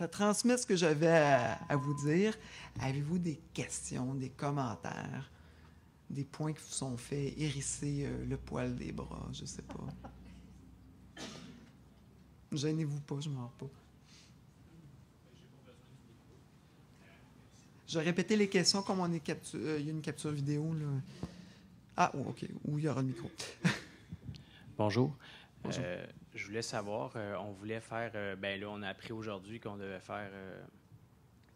transmet ce que j'avais à vous dire. Avez-vous des questions, des commentaires, des points qui vous sont faits hérisser le poil des bras? Je ne sais pas. Gênez-vous pas, je ne m'en pas. Je vais répéter les questions comme il y a une capture vidéo. Là. Ah, OK. Où il y aura le micro. Bonjour. Bonjour. Je voulais savoir, on voulait faire, là, on a appris aujourd'hui qu'on devait faire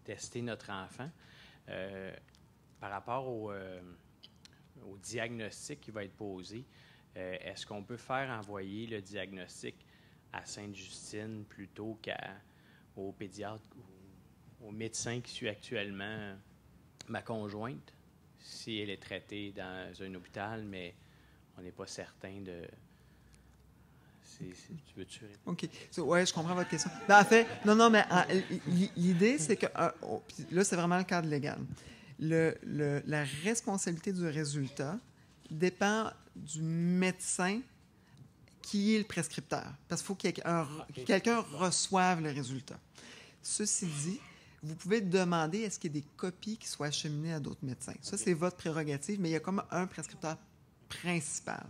tester notre enfant. Par rapport au diagnostic qui va être posé, est-ce qu'on peut faire envoyer le diagnostic à Sainte-Justine plutôt qu'au pédiatre ou au médecin qui suit actuellement ma conjointe, si elle est traitée dans un hôpital, mais on n'est pas certain de... Tu veux-tu répondre? OK. Oui, je comprends votre question. En fait, non, mais l'idée, c'est que... là, c'est vraiment le cadre légal. La responsabilité du résultat dépend du médecin qui est le prescripteur. Parce qu'il faut que quelqu'un reçoive le résultat. Ceci dit, vous pouvez demander est-ce qu'il y a des copies qui soient acheminées à d'autres médecins. Ça, c'est votre prérogative, mais il y a comme un prescripteur principal.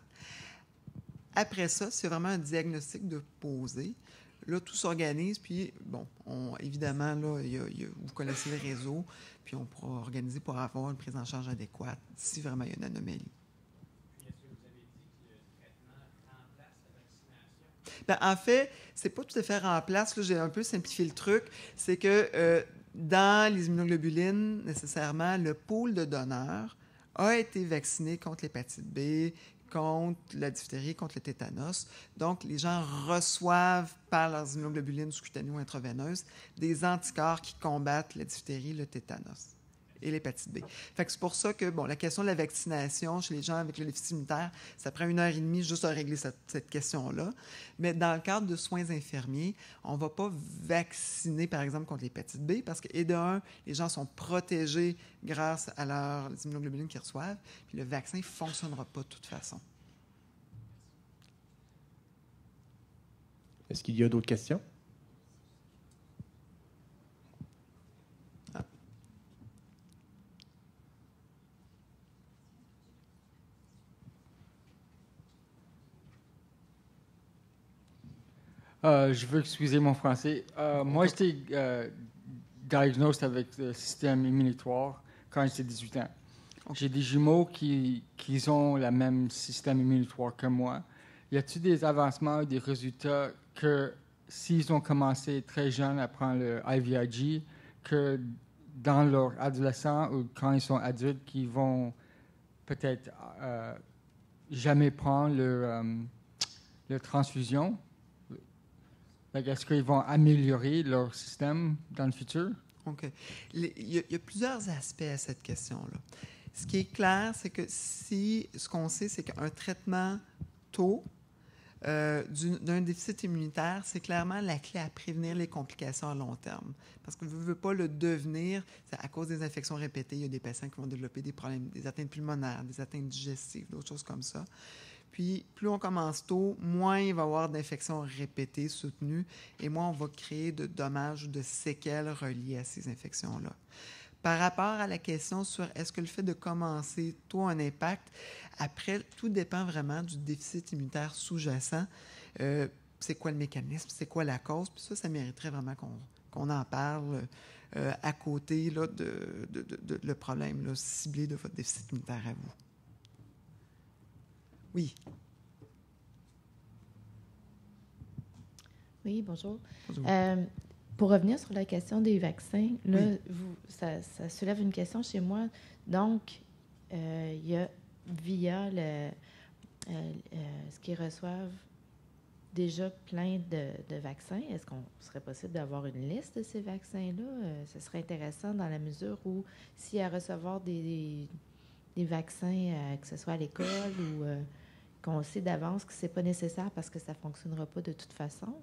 Après ça, c'est vraiment un diagnostic de poser. Là, tout s'organise, puis, bon, évidemment, là, vous connaissez le réseau, puis on pourra organiser pour avoir une prise en charge adéquate si vraiment il y a une anomalie. Puis, est-ce que vous avez dit que le traitement remplace la vaccination? Bien, en fait, c'est pas tout à fait remplace. Là, j'ai un peu simplifié le truc. C'est que dans les immunoglobulines, nécessairement, le pool de donneurs a été vacciné contre l'hépatite B, contre la diphtérie, contre le tétanos. Donc, les gens reçoivent par leurs immunoglobulines sous-cutanées ou intraveineuses des anticorps qui combattent la diphtérie, le tétanos et l'hépatite B. Fait que c'est pour ça que, la question de la vaccination chez les gens avec le déficit immunitaire, ça prend 1h30 juste à régler cette question-là. Mais dans le cadre de soins infirmiers, on ne va pas vacciner, par exemple, contre l'hépatite B parce que, et de un, les gens sont protégés grâce à leurs immunoglobulines qu'ils reçoivent, puis le vaccin ne fonctionnera pas de toute façon. Est-ce qu'il y a d'autres questions? Je veux excuser mon français. Moi, j'étais diagnosé avec le système immunitoire quand j'étais 18 ans. J'ai des jumeaux qui ont le même système immunitoire que moi. Y a-t-il des avancements, des résultats que s'ils ont commencé très jeunes à prendre le IVIG, que dans leur adolescent ou quand ils sont adultes, qu'ils vont peut-être jamais prendre leur transfusion? Est-ce qu'ils vont améliorer leur système dans le futur? OK. Il y a plusieurs aspects à cette question-là. Ce qui est clair, c'est que ce qu'on sait, c'est qu'un traitement tôt d'un déficit immunitaire, c'est clairement la clé à prévenir les complications à long terme. Parce que vous ne voulez pas le devenir, à cause des infections répétées, il y a des patients qui vont développer des problèmes, des atteintes pulmonaires, des atteintes digestives, d'autres choses comme ça. Puis, plus on commence tôt, moins il va y avoir d'infections répétées, soutenues, et moins on va créer de dommages ou de séquelles reliées à ces infections-là. Par rapport à la question sur est-ce que le fait de commencer tôt a un impact, après, tout dépend vraiment du déficit immunitaire sous-jacent. C'est quoi le mécanisme? C'est quoi la cause? Puis ça mériterait vraiment qu'on en parle à côté là, de le problème là, ciblé de votre déficit immunitaire à vous. Oui. Oui, bonjour. Bonjour. Pour revenir sur la question des vaccins, là, Oui. ça soulève une question chez moi. Donc, il y a via ce qu'ils reçoivent déjà plein de vaccins. Est-ce qu'on serait possible d'avoir une liste de ces vaccins-là? Ce serait intéressant dans la mesure où s'il y a à recevoir des vaccins, que ce soit à l'école ou qu'on sait d'avance que ce n'est pas nécessaire parce que ça ne fonctionnera pas de toute façon.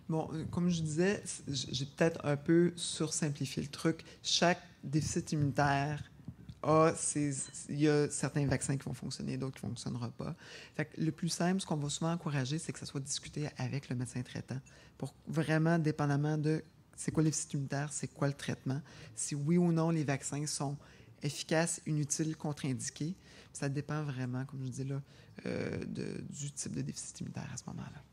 Bon, comme je disais, j'ai peut-être un peu sursimplifié le truc. Chaque déficit immunitaire il y a certains vaccins qui vont fonctionner, d'autres qui ne fonctionneront pas. Fait que le plus simple, ce qu'on va souvent encourager, c'est que ça soit discuté avec le médecin traitant pour vraiment, dépendamment de c'est quoi le déficit immunitaire, c'est quoi le traitement, si oui ou non les vaccins sont efficaces, inutiles, contre-indiqués. Ça dépend vraiment, comme je dis là, du type de déficit immunitaire à ce moment-là.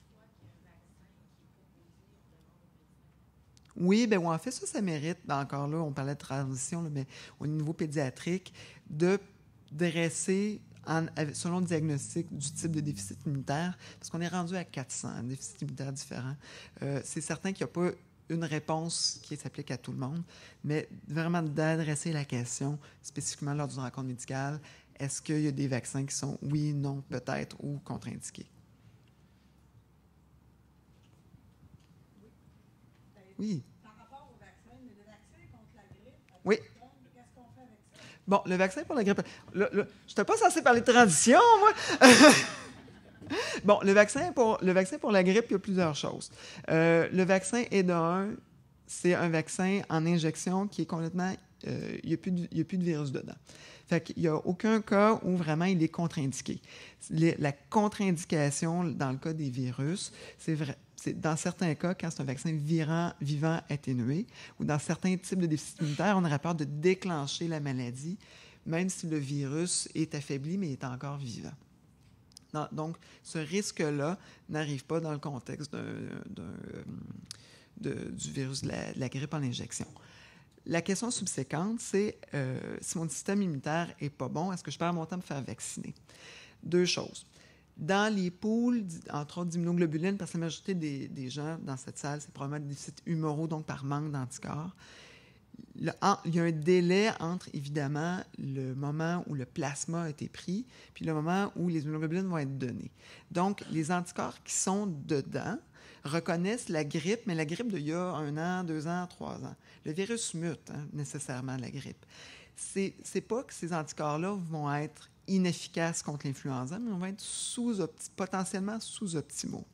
Oui, bien, en fait, ça mérite, encore là, on parlait de transition, là, mais au niveau pédiatrique, de dresser, selon le diagnostic du type de déficit immunitaire, parce qu'on est rendu à 400 déficits immunitaires différents. C'est certain qu'il n'y a pas une réponse qui s'applique à tout le monde, mais vraiment d'adresser la question spécifiquement lors d'une rencontre médicale, est-ce qu'il y a des vaccins qui sont oui, non, peut-être ou contre-indiqués? Oui. Par rapport au vaccin, mais le vaccin contre la grippe, oui. Qu'est-ce qu'on fait avec ça? Bon, le vaccin pour la grippe. Je n'étais pas censé parler de transition, moi. Bon, le vaccin pour la grippe, il y a plusieurs choses. Le vaccin c'est un vaccin en injection qui est complètement... il n'y a plus de virus dedans. Fait qu'il n'y a aucun cas où vraiment il est contre-indiqué. La contre-indication, dans le cas des virus, c'est dans certains cas, quand c'est un vaccin vivant atténué, ou dans certains types de déficits immunitaires, on aurait peur de déclencher la maladie, même si le virus est affaibli, mais est encore vivant. Donc, ce risque-là n'arrive pas dans le contexte du virus de la grippe en injection. La question subséquente, c'est si mon système immunitaire n'est pas bon, est-ce que je perds mon temps à me faire vacciner? Deux choses. Dans les poules, entre autres d'immunoglobulines, parce que la majorité des gens dans cette salle, c'est probablement des déficits humoraux, donc par manque d'anticorps. Il y a un délai entre, évidemment, le moment où le plasma a été pris puis le moment où les immunoglobulines vont être données. Donc, les anticorps qui sont dedans reconnaissent la grippe, mais la grippe d'il y a 1 an, 2 ans, 3 ans. Le virus mute, nécessairement, la grippe. C'est pas que ces anticorps-là vont être inefficaces contre l'influenza, mais on va être potentiellement sous-optimaux.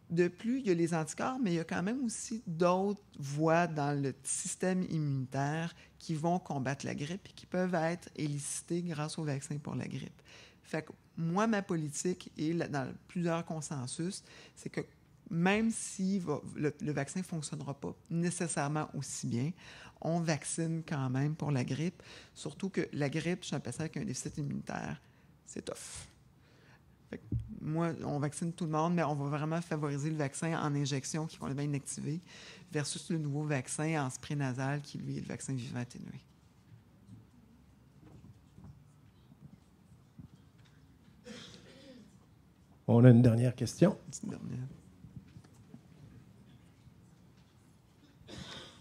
De plus, il y a les anticorps, mais il y a quand même aussi d'autres voies dans le système immunitaire qui vont combattre la grippe et qui peuvent être élicitées grâce au vaccin pour la grippe. Fait que moi, ma politique, et dans plusieurs consensus, c'est que même si le vaccin ne fonctionnera pas nécessairement aussi bien, on vaccine quand même pour la grippe. Surtout que la grippe, chez un patient avec un déficit immunitaire, c'est tough. Fait que moi, on vaccine tout le monde, mais on va vraiment favoriser le vaccin en injection qui est complètement inactivé versus le nouveau vaccin en spray nasal qui, lui, est le vaccin vivant atténué. On a une dernière question.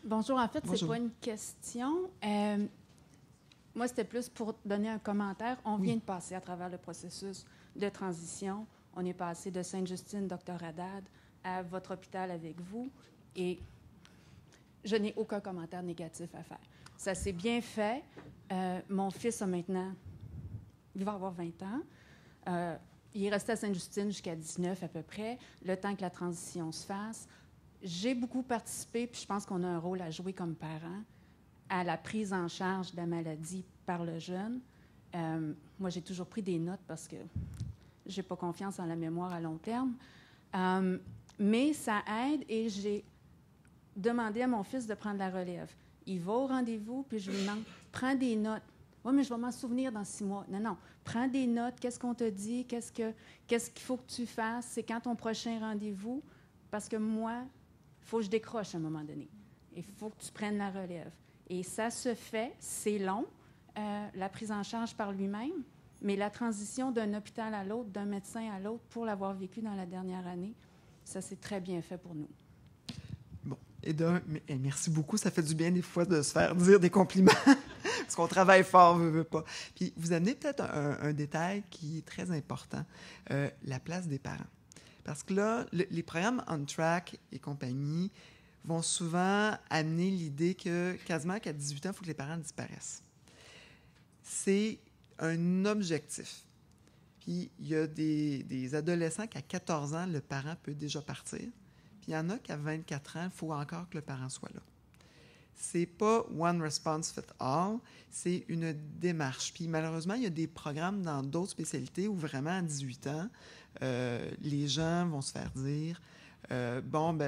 Bonjour, en fait, Bonjour. c'est pas une question. Moi, c'était plus pour donner un commentaire. On vient de passer à travers le processus de transition. On est passé de Sainte-Justine, Dr Haddad, à votre hôpital avec vous. Et je n'ai aucun commentaire négatif à faire. Ça s'est bien fait. Mon fils a maintenant... Il va avoir 20 ans. il est resté à Sainte-Justine jusqu'à 19 à peu près, le temps que la transition se fasse. J'ai beaucoup participé, puis je pense qu'on a un rôle à jouer comme parents à la prise en charge de la maladie par le jeune. Moi, j'ai toujours pris des notes parce que je n'ai pas confiance en la mémoire à long terme. Mais ça aide et j'ai demandé à mon fils de prendre la relève. Il va au rendez-vous, puis je lui demande « Prends des notes. » « Oui, mais je vais m'en souvenir dans 6 mois. » Non, prends des notes. Qu'est-ce qu'on te dit? Qu'est-ce qu'il faut que tu fasses? C'est quand ton prochain rendez-vous? Parce que moi, il faut que je décroche à un moment donné. Il faut que tu prennes la relève. Et ça se fait, c'est long, la prise en charge par lui-même, mais la transition d'un hôpital à l'autre, d'un médecin à l'autre, pour l'avoir vécu dans la dernière année, ça s'est très bien fait pour nous. Bon, merci beaucoup. Ça fait du bien des fois de se faire dire des compliments, parce qu'on travaille fort, veut pas. Puis vous amenez peut-être un détail qui est très important, la place des parents. Parce que là, les programmes On Track et compagnie vont souvent amener l'idée que quasiment qu'à 18 ans, il faut que les parents disparaissent. C'est un objectif. Puis il y a des adolescents qu'à 14 ans, le parent peut déjà partir. Puis il y en a qu'à 24 ans, il faut encore que le parent soit là. C'est pas one response fit all, c'est une démarche. Puis malheureusement, il y a des programmes dans d'autres spécialités où vraiment à 18 ans, les gens vont se faire dire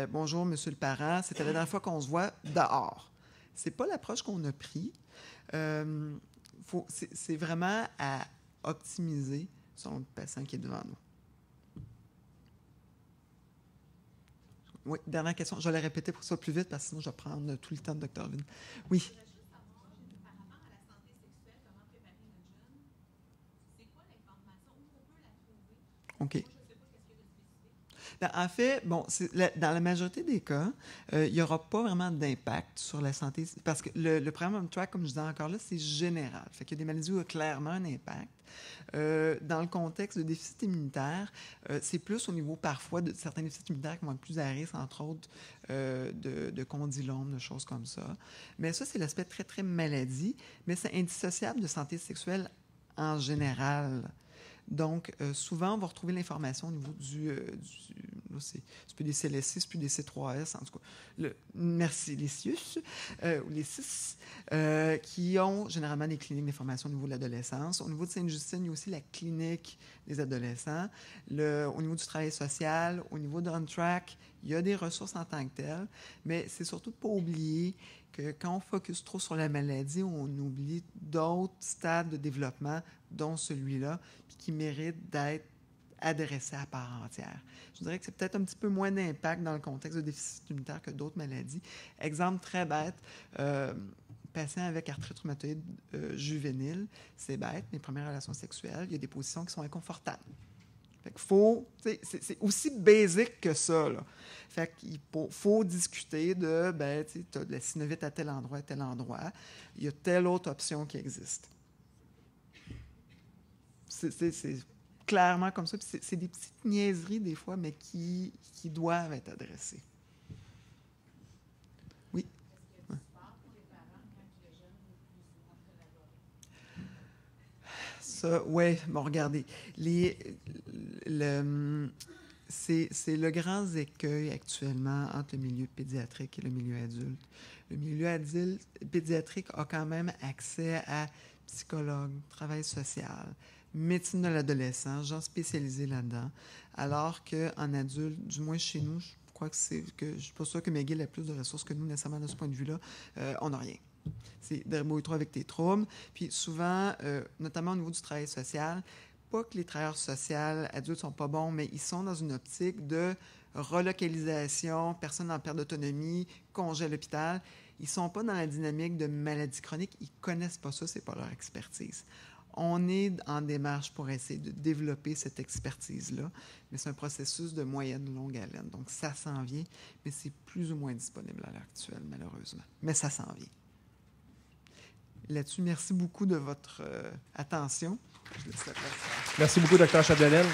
bonjour, monsieur le parent, c'était la dernière fois qu'on se voit dehors. C'est pas l'approche qu'on a prise. C'est vraiment à optimiser selon le patient qui est devant nous. Oui, dernière question. Je vais la répéter pour que ce soit plus vite, parce que sinon je vais prendre tout le temps de Dr. Vin. Oui. Je voudrais juste savoir, par rapport à la santé sexuelle, comment préparer notre jeune, c'est quoi l'information? Où on peut la trouver? OK. Moi, je ne sais pas qu'est-ce qu'il y a de spécifique. En fait, dans la majorité des cas, il n'y aura pas vraiment d'impact sur la santé, parce que le programme On Track, comme je disais encore là, c'est général. Fait qu'il y a des maladies où il y a clairement un impact. Dans le contexte de déficit immunitaire, c'est plus au niveau parfois de certains déficits immunitaires qui vont être plus à risque, entre autres de condylome, de choses comme ça. Mais ça, c'est l'aspect très, très maladie, mais c'est indissociable de santé sexuelle en général. Donc, souvent, on va retrouver l'information au niveau c'est plus des CLS6, c'est plus des C3S, en tout cas. Merci, les CIUS, ou les CIS, qui ont généralement des cliniques d'information au niveau de l'adolescence. Au niveau de Sainte-Justine, il y a aussi la clinique des adolescents. Au niveau du travail social, au niveau d'On Track, il y a des ressources en tant que telles, mais c'est surtout de ne pas oublier que quand on focus trop sur la maladie, on oublie d'autres stades de développement, dont celui-là, puis qui méritent d'être adressés à part entière. Je dirais que c'est peut-être un petit peu moins d'impact dans le contexte de déficit immunitaire que d'autres maladies. Exemple très bête, patient avec arthrite rhumatoïde juvénile, c'est bête, les premières relations sexuelles, il y a des positions qui sont inconfortables. Fait qu'il c'est aussi basique que ça, là. Fait qu'il faut discuter de, tu as de la synovite à tel endroit, il y a telle autre option qui existe. C'est clairement comme ça. Puis c'est des petites niaiseries, des fois, mais qui doivent être adressées. Oui? Est-ce qu'il y a du support pour les parents quand le jeune est plus entre la Ça, oui. Bon, regardez. C'est le grand écueil actuellement entre le milieu pédiatrique et le milieu adulte. Le milieu pédiatrique a quand même accès à psychologue, travail social, médecine de l'adolescent, gens spécialisés là-dedans, alors qu'en adulte, du moins chez nous, je crois que je ne suis pas sûre que McGill a plus de ressources que nous nécessairement de ce point de vue-là, on n'a rien. C'est débrouille-toi avec tes troubles. Puis souvent, notamment au niveau du travail social, pas que les travailleurs sociaux adultes sont pas bons, mais ils sont dans une optique de relocalisation, personnes en perte d'autonomie, congé à l'hôpital. Ils sont pas dans la dynamique de maladie chronique. Ils connaissent pas ça, c'est pas leur expertise. On est en démarche pour essayer de développer cette expertise-là, mais c'est un processus de moyenne longue haleine. Donc, ça s'en vient, mais c'est plus ou moins disponible à l'heure actuelle, malheureusement. Mais ça s'en vient. Là-dessus, merci beaucoup de votre attention. Je laisse la place. Merci beaucoup, Dr. Chapdelaine.